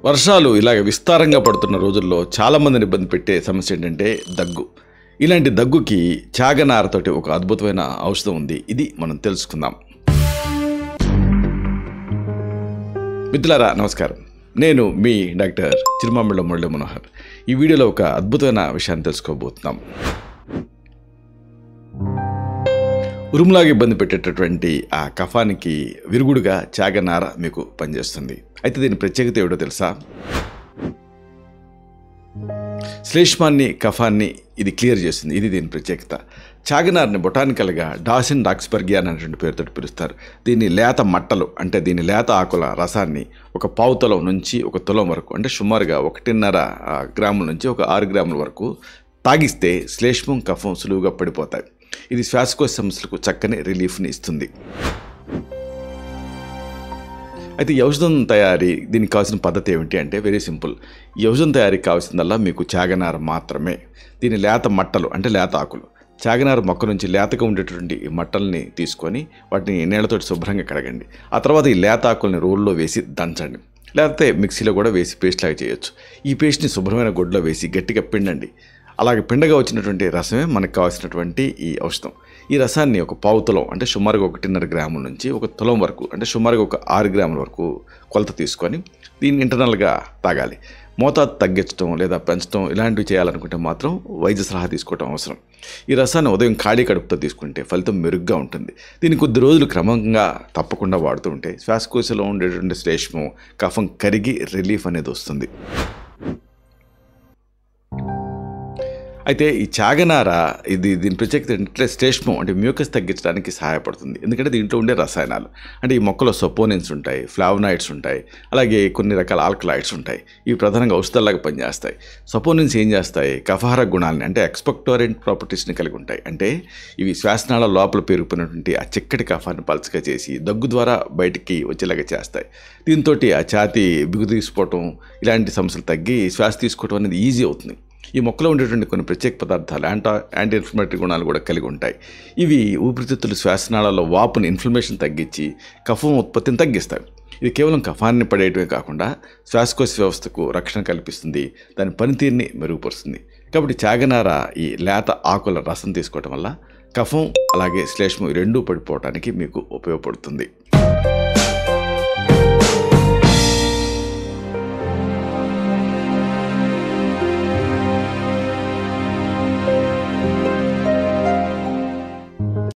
వర్షాలు ఇలాగ విస్తారంగా పడుతున్న రోజుల్లో చాలామందిని ఇబ్బంది పెట్టే సమస్య ఏంటంటే దగ్గు. ఇలాంటి దగ్గుకి చాగనారతోటి ఒక అద్భుతమైన ఔషధం ఉంది. ఇది మనం తెలుసుకుందాం. మిత్రులారా నమస్కారం. నేను మీ డాక్టర్ చిరుమామిళ్ళ మురళీ మనోహర్. ఈ వీడియోలో ఒక అద్భుతమైన విషయాన్ని తెలుసుకోబోతున్నాం. ఉరుములాగా ఇబ్బంది పెట్టేటటువంటి ఆ కఫానికి విరుగుడుగా చాగనార మీకు పనిచేస్తుంది. అయితే దీని ప్రత్యేకత ఏమిటో తెలుసా? శ్లేష్మాన్ని కఫాన్ని ఇది క్లియర్ చేస్తుంది. ఇది దీని ప్రత్యేకత. చాగనారని బొటానికల్గా డాసిన్ రాక్స్బర్గియా అనేటువంటి పేరుతో పిలుస్తారు. దీని లేత మట్టలు అంటే దీని లేత ఆకుల రసాన్ని ఒక పావు తులం నుంచి ఒక తులం వరకు అంటే సుమారుగా 1.5 గ్రాముల నుంచి ఒక 6 గ్రాముల వరకు తాగిస్తే శ్లేష్మం కఫం సులువుగా పడిపోతాయి. ఇది శ్వాసకోశ సమస్యలకు చక్కని రిలీఫ్ని ఇస్తుంది. అయితే ఈ ఔషధం తయారీ దీనికి కావాల్సిన పద్ధతి ఏమిటి అంటే వెరీ సింపుల్. ఈ ఔషధం తయారీకి కావాల్సిందల్లా మీకు చాగనార మాత్రమే. దీని లేత మట్టలు అంటే లేత ఆకులు, చాగనార మొక్క నుంచి లేతగా ఉండేటువంటి ఈ మట్టల్ని తీసుకొని వాటిని నీళ్లతోటి శుభ్రంగా కడగండి. ఆ తర్వాత ఈ లేత ఆకుల్ని రోల్లో వేసి దంచండి, లేకపోతే మిక్సీలో కూడా వేసి పేస్ట్ లాగా చేయొచ్చు. ఈ పేస్ట్ని శుభ్రమైన గుడ్లో వేసి గట్టిగా పిండండి. అలాగే పిండగా వచ్చినటువంటి రసమే మనకు కావాల్సినటువంటి ఈ ఔషధం. ఈ రసాన్ని ఒక పావు తులం అంటే సుమారుగా 1.5 గ్రాముల నుంచి ఒక తులం వరకు అంటే సుమారుగా ఒక 6 గ్రాముల వరకు కొలత తీసుకొని దీన్ని ఇంటర్నల్గా తాగాలి. మోతాదు తగ్గించడం లేదా పెంచడం ఇలాంటివి చేయాలనుకుంటే మాత్రం వైద్య సలహా తీసుకోవడం అవసరం. ఈ రసాన్ని ఉదయం ఖాళీ కడుపుతో తీసుకుంటే ఫలితం మెరుగ్గా ఉంటుంది. దీన్ని కొద్ది రోజులు క్రమంగా తప్పకుండా వాడుతూ ఉంటే శ్వాసకోశలో ఉండేటువంటి శ్లేష్మం కఫం కరిగి రిలీఫ్ అనేది వస్తుంది. అయితే ఈ చాగనార దీని ప్రత్యేకత ఏంటంటే శ్లేష్మం అంటే మ్యూకస్ తగ్గించడానికి సహాయపడుతుంది. ఎందుకంటే దీంట్లో ఉండే రసాయనాలు అంటే ఈ మొక్కలో సపోనిన్స్ ఉంటాయి, ఫ్లావనాయిడ్స్ ఉంటాయి, అలాగే కొన్ని రకాల ఆల్కలాయిడ్స్ ఉంటాయి. ఇవి ప్రధానంగా ఔషధాలాగా పనిచేస్తాయి. సపోనిన్స్ ఏం చేస్తాయి? కఫహార గుణాలని అంటే ఎక్స్పెక్టోరెంట్ ప్రాపర్టీస్ని కలిగి ఉంటాయి. అంటే ఇవి శ్వాసనాళ లోపల పెరిగిపోయినటువంటి ఆ చిక్కటి కఫాన్ని పలచగా చేసి దగ్గు ద్వారా బయటికి వచ్చేలాగా చేస్తాయి. దీంతో ఆ ఛాతీ బిగు తీసిపోవటం ఇలాంటి సమస్యలు తగ్గి శ్వాస తీసుకోవడం అనేది ఈజీ అవుతుంది. ఈ మొక్కలో ఉండేటువంటి కొన్ని ప్రత్యేక పదార్థాలు యాంటీ ఇన్ఫ్లమేటరీ గుణాలు కూడా కలిగి ఉంటాయి. ఇవి ఊపిరితిత్తులు శ్వాసనాళాల్లో వాపుని ఇన్ఫ్లమేషన్ తగ్గించి కఫం ఉత్పత్తిని తగ్గిస్తాయి. ఇది కేవలం కఫాన్ని పడేయటమే కాకుండా శ్వాసకోశ వ్యవస్థకు రక్షణ కల్పిస్తుంది, దాని పనితీరుని మెరుగుపరుస్తుంది. కాబట్టి చాగనార ఈ లేత ఆకుల రసం తీసుకోవటం వల్ల కఫం అలాగే శ్లేష్మం రెండూ పడిపోవడానికి మీకు ఉపయోగపడుతుంది.